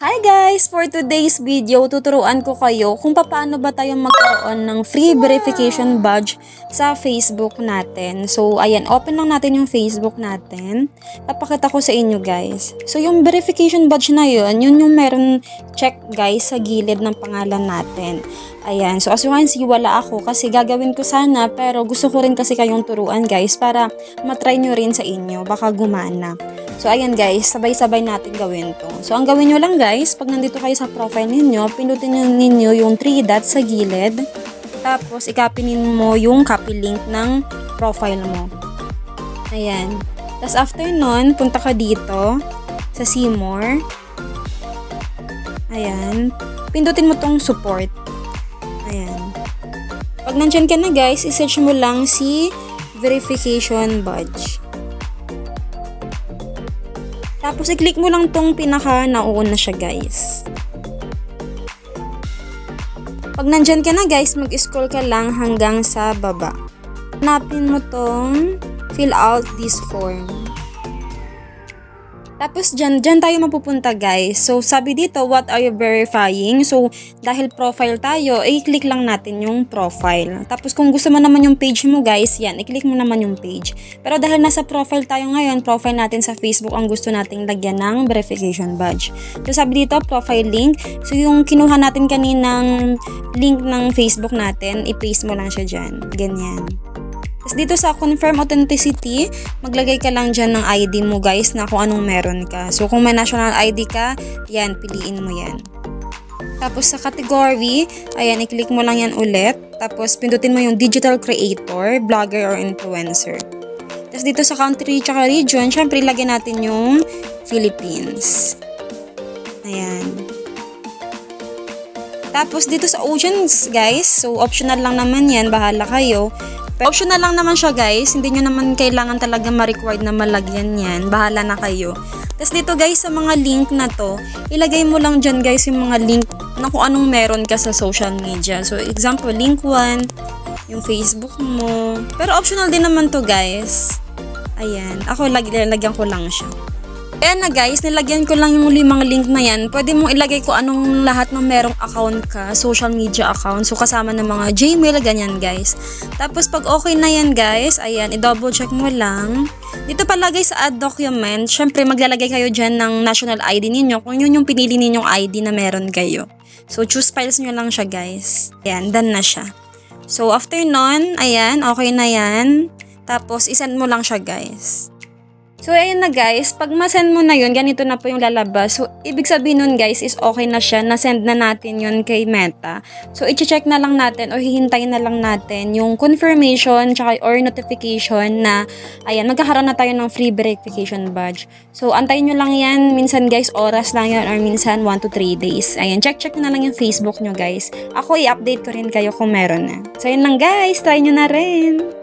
Hi guys! For today's video, tuturuan ko kayo kung paano ba tayo magkaroon ng free verification badge sa Facebook natin. So, ayan, open lang natin yung Facebook natin. Papakita ko sa inyo guys. So, yung verification badge na yun yung meron check guys sa gilid ng pangalan natin. Ayan, so as you can see, wala ako kasi gagawin ko sana pero gusto ko rin kasi kayong turuan guys para matry nyo rin sa inyo, baka gumana. So ayan guys, sabay-sabay natin gawin to. So ang gawin nyo lang guys, pag nandito kayo sa profile ninyo, pindutin ninyo yung 3 dots sa gilid. Tapos ikapinin mo yung copy link ng profile mo. Ayan. Tapos after nun, punta ka dito sa see more. Ayan. Pindutin mo tong support. Ayan. Pag nandyan ka na guys, isearch mo lang si verification badge. Tapos i-click mo lang tong pinaka nauuna siya guys. Pag nandyan ka na guys, mag-scroll ka lang hanggang sa baba. Hanapin mo tong fill out this form. Tapos dyan tayo mapupunta guys. So sabi dito, what are you verifying? So dahil profile tayo, i-click lang natin yung profile. Tapos kung gusto mo naman yung page mo guys, yan, i-click mo naman yung page. Pero dahil nasa profile tayo ngayon, profile natin sa Facebook ang gusto nating lagyan ng verification badge. So sabi dito, profile link. So yung kinuha natin kaninang link ng Facebook natin, i-paste mo lang siya dyan. Ganyan. Tapos dito sa confirm authenticity, maglagay ka lang dyan ng ID mo guys na kung anong meron ka. So kung may national ID ka, yan, piliin mo yan. Tapos sa category, ayan, i-click mo lang yan ulit. Tapos pindutin mo yung digital creator, blogger or influencer. Tapos dito sa country tsaka region, syempre ilagay natin yung Philippines. Ayan. Tapos dito sa audience guys, so optional lang naman yan, bahala kayo. Pero optional lang naman siya guys, hindi nyo naman kailangan talaga ma-required na malagyan yan, bahala na kayo. Tapos dito guys sa mga link na to, ilagay mo lang dyan guys yung mga link na kung anong meron ka sa social media. So example, link 1, yung Facebook mo. Pero optional din naman to guys. Ayan, ako lagyan ko lang siya. Ayan na guys, nilagyan ko lang yung 5 link na yan. Pwede mong ilagay ko anong lahat ng merong account ka, social media account. So kasama ng mga Gmail, ganyan guys. Tapos pag okay na yan guys, ayan, i-double check mo lang. Dito palagay sa add document, syempre maglalagay kayo dyan ng national ID ninyo kung yun yung pinili ninyong ID na meron kayo. So choose files nyo lang siya guys. Ayan, done na siya. So after nun, ayan, okay na yan. Tapos isend mo lang siya guys. So, ayun na guys, pag masend mo na yun, ganito na po yung lalabas. So, ibig sabihin nun guys is okay na siya, na-send na natin yun kay Meta. So, i-check na lang natin o hihintayin na lang natin yung confirmation tsaka or notification na, ayan, magkakaroon na tayo ng free verification badge. So, antayin nyo lang yan, minsan guys, oras lang yan or minsan 1 to 3 days. Ayan, check na lang yung Facebook nyo guys. Ako, i-update ko rin kayo kung meron na. So, yun lang guys, try nyo na rin.